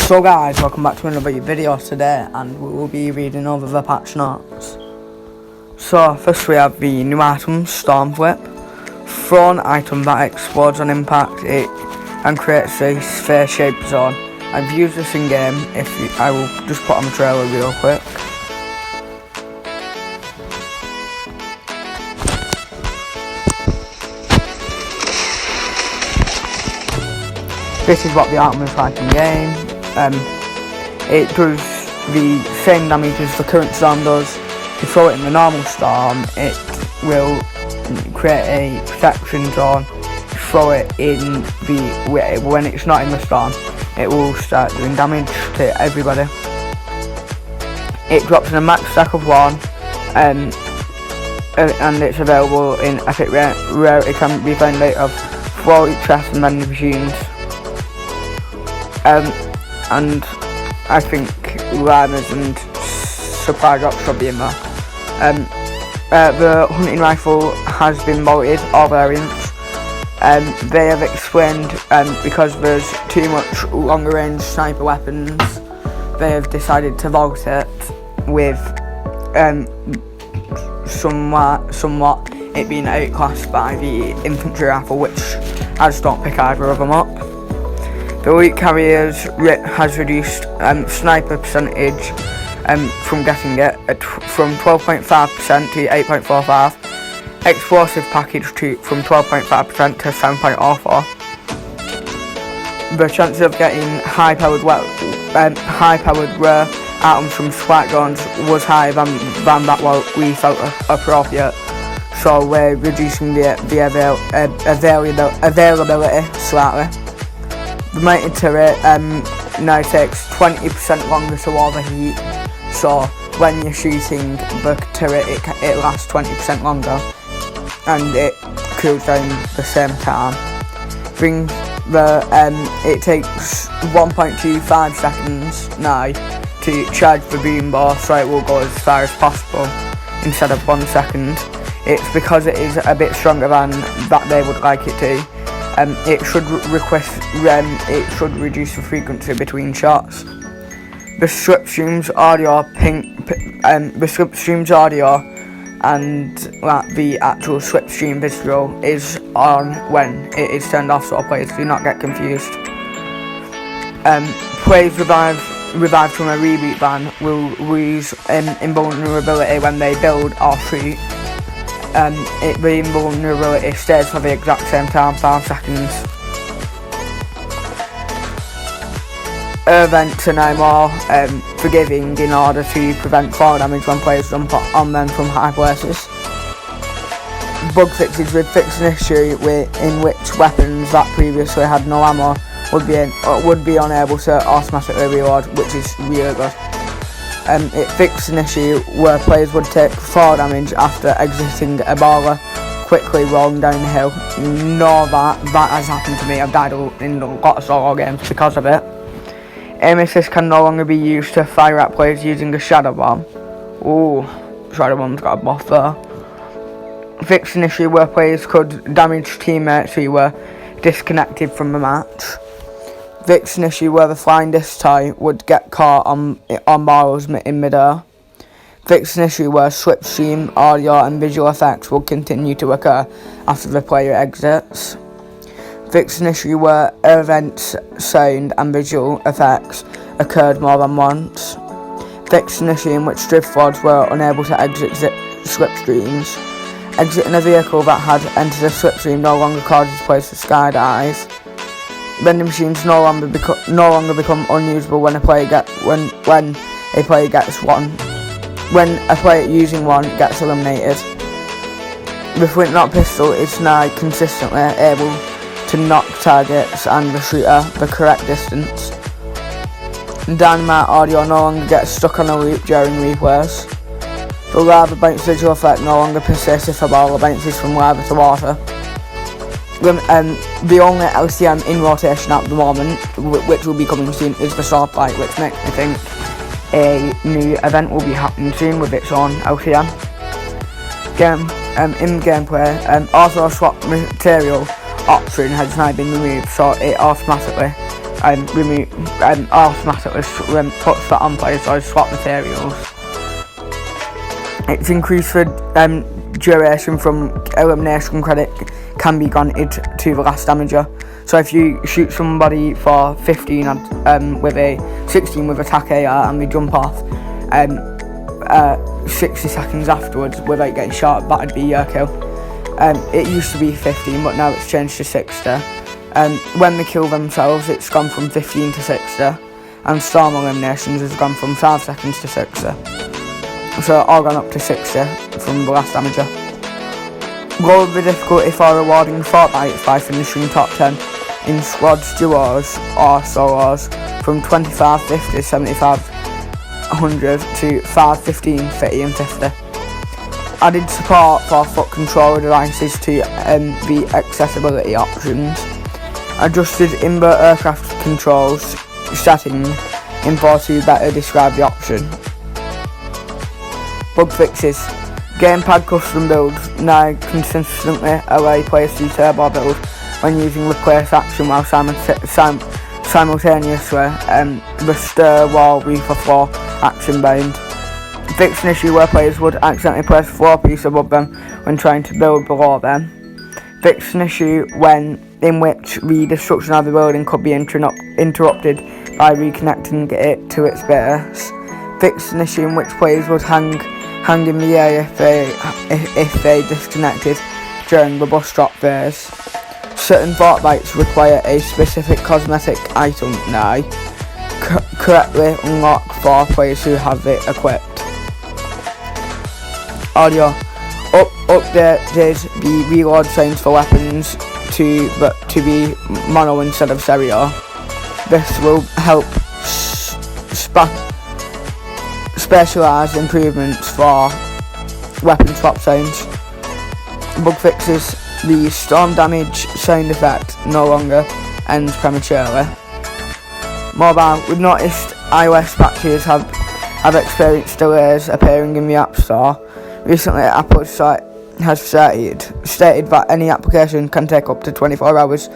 So guys, welcome back to another video today, and we will be reading over the patch notes. So first we have the new item, Storm Flip. Thrown item that explodes on impact and creates a sphere-shaped zone. I've used this in game. I will just put on the trailer real quick. This is what the item is like in game. It does the same damage as the current storm does. If you throw it in the normal storm, it will create a protection zone. If you throw it in when it's not in the storm, it will start doing damage to everybody. It drops in a max stack of 1, and it's available in epic rare. It can be found later of 40 chests and vending machines. And I think liners and supply drops should be in there. The hunting rifle has been bolted, all variants. They have explained because there's too much longer range sniper weapons, they have decided to vault it with somewhat it being outclassed by the infantry rifle, which I just don't pick either of them up. The elite carriers has reduced sniper percentage from getting it from 12.5% to 8.45. Explosive package from 12.5% to 7.04. The chances of getting high-powered rare items from spike guns was higher than that what we felt appropriate. So we're reducing the availability slightly. The mounted turret now takes 20% longer to overheat, so when you're shooting the turret it lasts 20% longer and it cools down the same time. It takes 1.25 seconds now to charge the boom bow, so it will go as far as possible instead of 1 second. It's because it is a bit stronger than that they would like it to. It should reduce the frequency between shots. The slipstream's audio and the actual slipstream visual is on when it is turned off, so players do not get confused. Players revived from a reboot ban will lose invulnerability when they build or shoot. The invulnerability stays for the exact same time, 5 seconds. Events are now more forgiving in order to prevent fall damage when players jump on them from high places. Bug fixes would fix an issue in which weapons that previously had no ammo would be unable to automatically reload, which is really good. It fixed an issue where players would take fall damage after exiting a baller quickly rolling down the hill. No, that has happened to me. I've died in a lot of solo games because of it. Aim assist can no longer be used to fire at players using a shadow bomb. Ooh, shadow bomb's got a buff there. Fixed an issue where players could damage teammates who were disconnected from the match. Fixed an issue where the flying disc toy would get caught on barrels in midair. Fixed an issue where slipstream, audio and visual effects will continue to occur after the player exits. Fixed an issue where events, sound and visual effects occurred more than once. Fixed an issue in which drift flods were unable to exit slipstreams. Exiting a vehicle that had entered a slipstream no longer causes players to skydive. Vending machines no longer become unusable when a player using one gets eliminated. The flintlock pistol is now consistently able to knock targets and the shooter the correct distance. Dynamite audio no longer gets stuck on a loop during replays. The lava bounce visual effect no longer persists if a ball bounces from lava to water. The only LCM in rotation at the moment, which will be coming soon, is the sword fight, which makes me think a new event will be happening soon with its own LCM. In gameplay, auto swap material option has now been removed, so it automatically automatically puts that on players or swap materials. Its increased duration from elimination credit can be granted to the last damager. So if you shoot somebody for 15 with a 16 with attack AR and they jump off 60 seconds afterwards without getting shot, that'd be your kill. It used to be 15, but now it's changed to 60. When they kill themselves, it's gone from 15 to 60, and storm eliminations has gone from 5 seconds to 60. So all gone up to 60 from the last damager. Lower the difficulty for rewarding Fortnite by finishing top 10 in squads, duos or solos from 25, 50, 75, 100 to 5, 15, 30 and 50. Added support for foot controller devices to the accessibility options. Adjusted invert aircraft controls setting info to better describe the option. Bug fixes. Gamepad custom builds now consistently allow players to turbo build when using replace action while simultaneously the stir wall reefer floor action bound. Fix an issue where players would accidentally place a floor piece above them when trying to build below them. Fix an issue in which the destruction of the building could be interrupted by reconnecting it to its base. Fix an issue in which players would hang in the air if they disconnected during the bus drop phase. Certain fortnights require a specific cosmetic item now correctly unlocked for players who have it equipped. Audio. Updated the reload sounds for weapons to be mono instead of stereo. This will help specialised improvements for weapon swap sounds. Bug fixes. The storm damage sound effect no longer ends prematurely. Mobile. We've noticed iOS patches have experienced delays appearing in the App Store. Recently, Apple has stated that any application can take up to 24 hours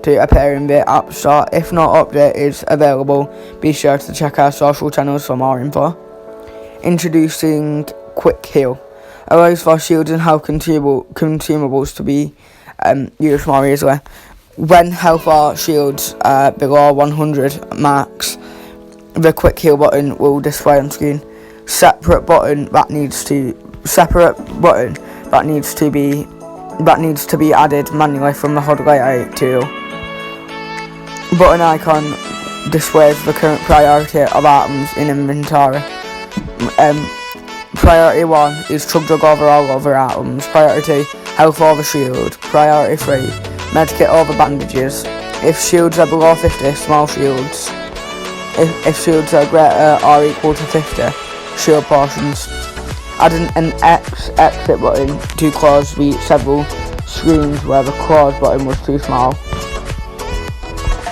to appear in the App Store. If no update is available, be sure to check our social channels for more info. Introducing Quick Heal. Allows for shields and health consumables to be used more easily. When health or shields are below 100 max, the Quick Heal button will display on screen. Separate button that needs to be added manually from the HUD layout tool. Button icon displays the current priority of items in inventory. Priority 1 is chug jug over all other items. Priority 2, health over shield. Priority 3, medkit over bandages. If shields are below 50, small shields. If shields are greater or equal to 50, shield portions. Adding an exit button to close the several screens where the close button was too small.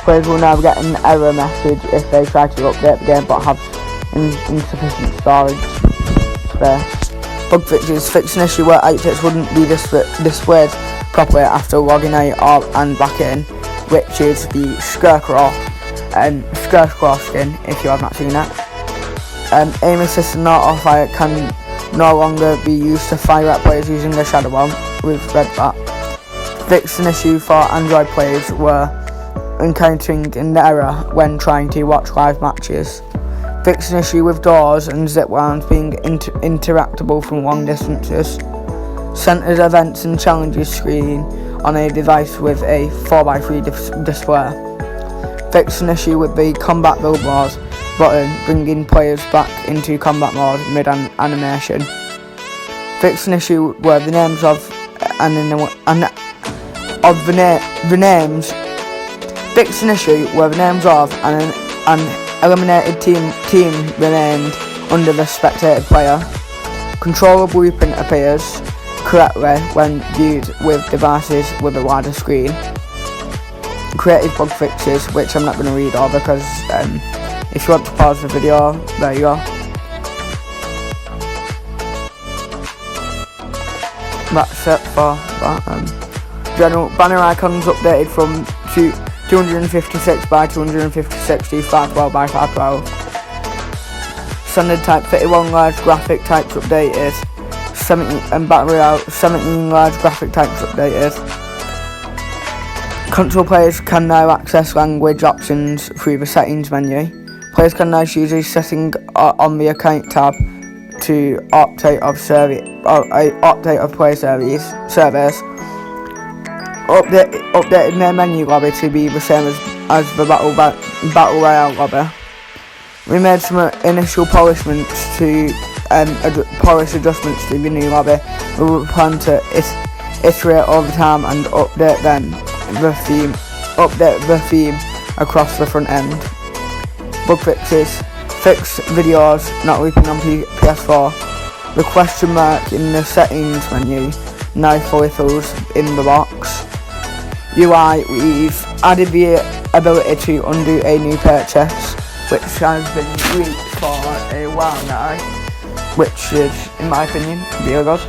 Players will now get an error message if they try to update the game but have insufficient storage space. Bug fixes. Fix an issue where outfits wouldn't be displayed properly after logging out and back in, which is the Scarecrow skin, if you have not seen it. Aim assist and auto fire can no longer be used to fire at players using the shadow bomb. We've read that. Fix an issue for Android players were encountering an error when trying to watch live matches. Fix an issue with doors and zip lines being interactable from long distances. Centered events and challenges screen on a device with a 4x3 display. Fix an issue with the combat build mode button bringing players back into combat mode mid-animation. Fix an issue where the names of Fix an issue where the names of an eliminated team remained under the spectated player. Controller blueprint appears correctly when viewed with devices with a wider screen. Creative bug fixes, which I'm not going to read all because if you want to pause the video, there you go. That's it for that. General banner icons updated 256 by 256 to 512 by 512. Standard type 31 large graphic types updated. 17 and Battle Royale 17 large graphic types updated. Console players can now access language options through the settings menu. Players can now choose a setting on the account tab to update of play service. Updated main menu lobby to be the same as the Battle Royale lobby. We made some initial polishments to polish adjustments to the new lobby. We will plan to iterate all the time and update the theme across the front end. Bug fixes. Fix videos not looping on PS4. The question mark in the settings menu now fully fills in the box. UI, we've added the ability to undo a new purchase, which has been leaked for a while now, which is, in my opinion, really good.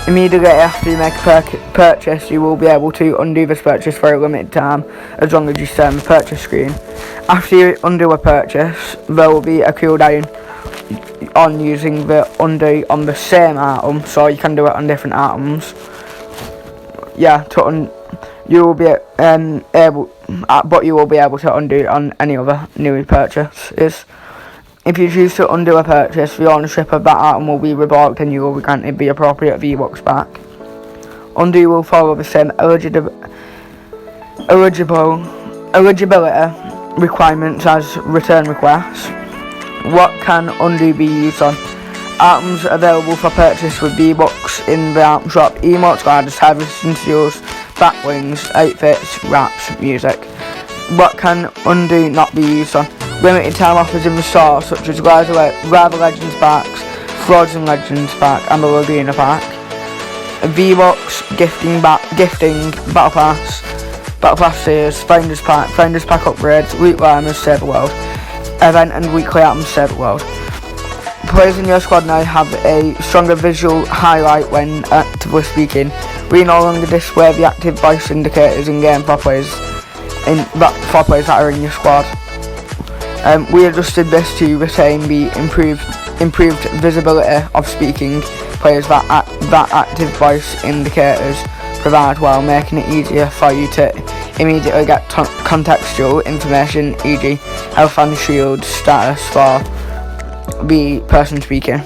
Immediately after you make a purchase, you will be able to undo this purchase for a limited time, as long as you stay on the purchase screen. After you undo a purchase, there will be a cooldown on using the undo on the same item, so you can do it on different items. Yeah, you will be but you will be able to undo it on any other new purchases. If you choose to undo a purchase, the ownership of that item will be revoked and you will be granted the appropriate V-Bucks back. Undo will follow the same eligibility requirements as return requests. What can undo be used on? Items available for purchase with V-Bucks in the item shop: emotes, gliders, harvesting tools, backwings, outfits, wraps, music. What can undo not be used on? Limited time offers in the store, such as Rival Legends packs, Frozen Legends pack, and the Laguna pack. V-Bucks, gifting, Battle Pass tiers, Founders pack upgrades, Loot Limers, Save the World, event and weekly items, Save the World. Players in your squad now have a stronger visual highlight when actively speaking. We no longer display the active voice indicators in game for players that are in your squad. We adjusted this to retain the improved visibility of speaking players that active voice indicators provide, while making it easier for you to immediately get contextual information, e.g. health and shield status for the person speaking.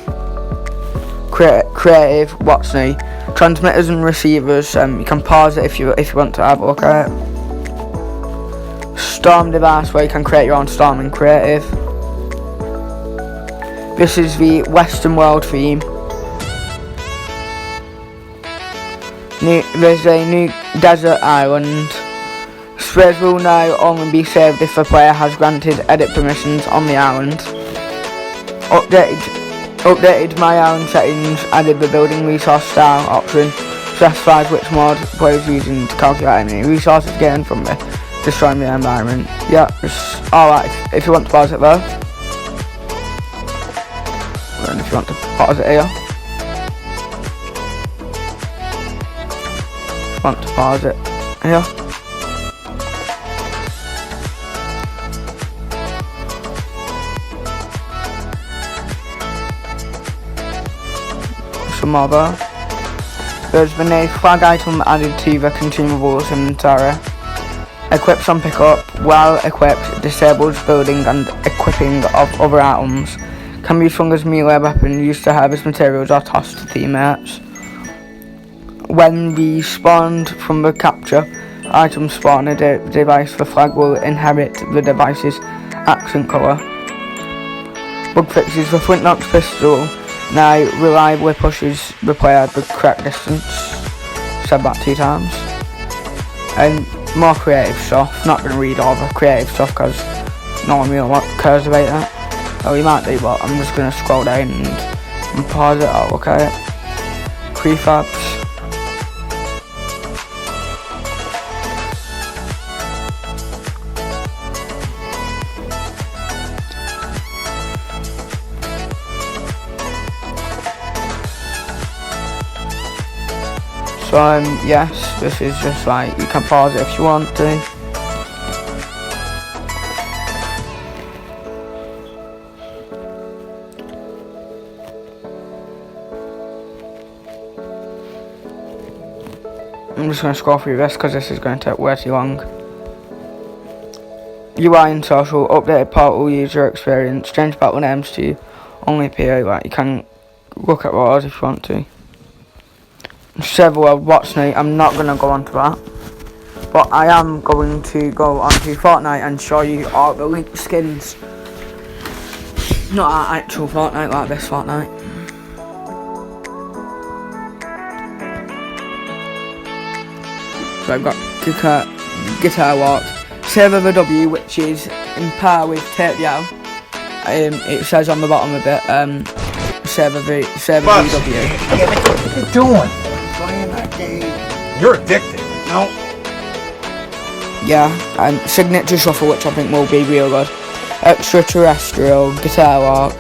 Creative, what's new? Transmitters and receivers, you can pause it if you want to have a look at it. Storm device, where you can create your own storm in creative. This is the Western World theme. There's a new desert island. Sprays will now only be saved if the player has granted edit permissions on the island. Updated my island settings, added the building resource style option, specifies which mod players using to calculate any resources gained from destroying the environment. Yeah, it's alright if you want to pause it though. And if you want to pause it here. Want to pause it here. Some more there. There's been a flag item added to the consumables inventory. Equips on pickup. While equipped, disables building and equipping of other items. Can be swung as melee weapon used to harvest materials or tossed to teammates. When respawned from the capture item spawn a device, the flag will inherit the device's accent colour. Bug fixes: the flint-knock pistol now reliably pushes the player the correct distance. Said that 2 times. And more creative stuff. Not going to read all the creative stuff because no one really cares about that. Well, you might do, but I'm just going to scroll down and pause it. I'll look at it. Prefabs. So yes, this is just like, you can pause it if you want to. I'm just going to scroll through this because this is going to take way too long. UI and social, updated portal user experience, change battle names to only appear, like you can look at Royale if you want to. Server world, what's new, I'm not going to go on to that. But I am going to go on to Fortnite and show you all the leaked skins. Not our actual Fortnite, like this Fortnite. So I've got Guitar Walk, Save of a W, which is in par with Take the L. It says on the bottom of it, Save of a W. What are you doing? Playing that game. You're addicted. No. Yeah, and Signature Shuffle, which I think will be real good. Extraterrestrial, Guitar Walk,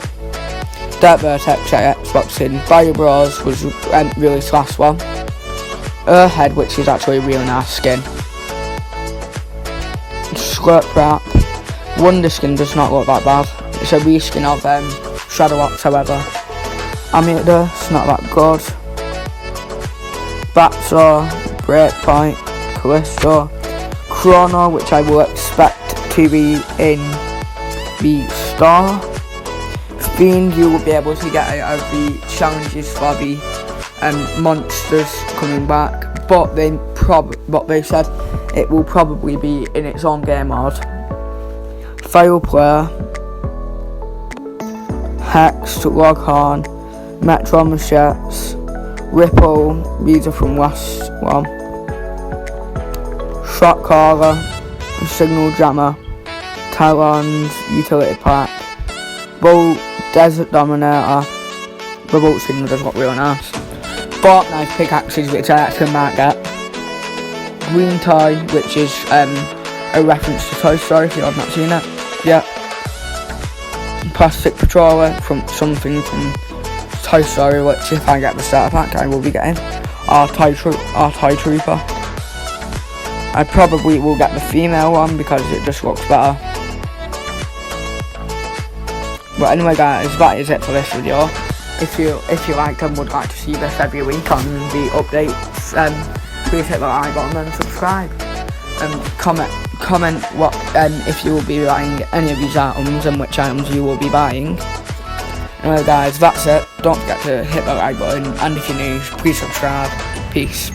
Dirt Vertex, Xboxing, Bio Bros was released last one. Head, which is actually a really nice skin. Squirt Wrap. Wonder Skin does not look that bad. It's a reskin of Shadow Ops, however. Ameter, it's not that good. Batsaw, Breakpoint, Callisto, Chrono, which I will expect to be in the store. Fiend, you will be able to get out of the challenges for the monsters coming back, but they said it will probably be in its own game mode. File Player, Hex, Loghorn, Metro Machetes, Ripple, these are from last one. Shot Caller, Signal Jammer, Talons, Utility Pack, Bolt, Desert Dominator, the Bolt Signal does look really nice. Fortnite pickaxes, which I actually might get. Green Toy, which is a reference to Toy Story if you have not seen it yet. Plastic Patroller from something from Toy Story, which if I get the starter pack I will be getting. Our Toy Trooper. I probably will get the female one because it just looks better. But anyway guys, that is it for this video. If you like and would like to see this every week on the updates, please hit the like button and subscribe. Comment what if you will be buying any of these items and which items you will be buying. Anyway guys, that's it. Don't forget to hit the like button, and if you're new, please subscribe. Peace.